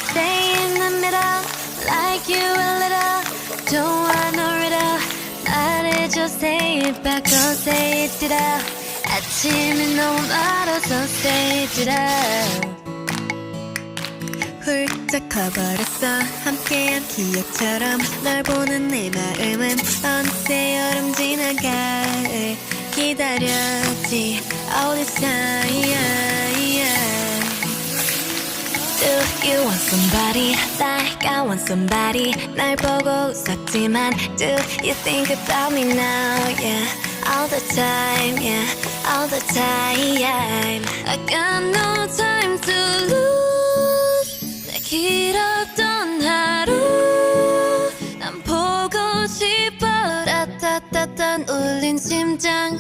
Stay in the middle, like you a little. Don't want no riddle. 말해줘, say it back, don't say it it out. 아침이 너무 멀어서 say it it out. 훌쩍 커버렸어 함께한 기억처럼 널 보는 내 마음은 어느새 여름 지나 가을 기다렸지 all this time. Do you want somebody like I want somebody? 날 보고 웃었지만 do you think about me now? Yeah, all the time, yeah, all the time. I got no time to lose. 내 길었던 하루 난 보고 싶어. 라따따따 울린 심장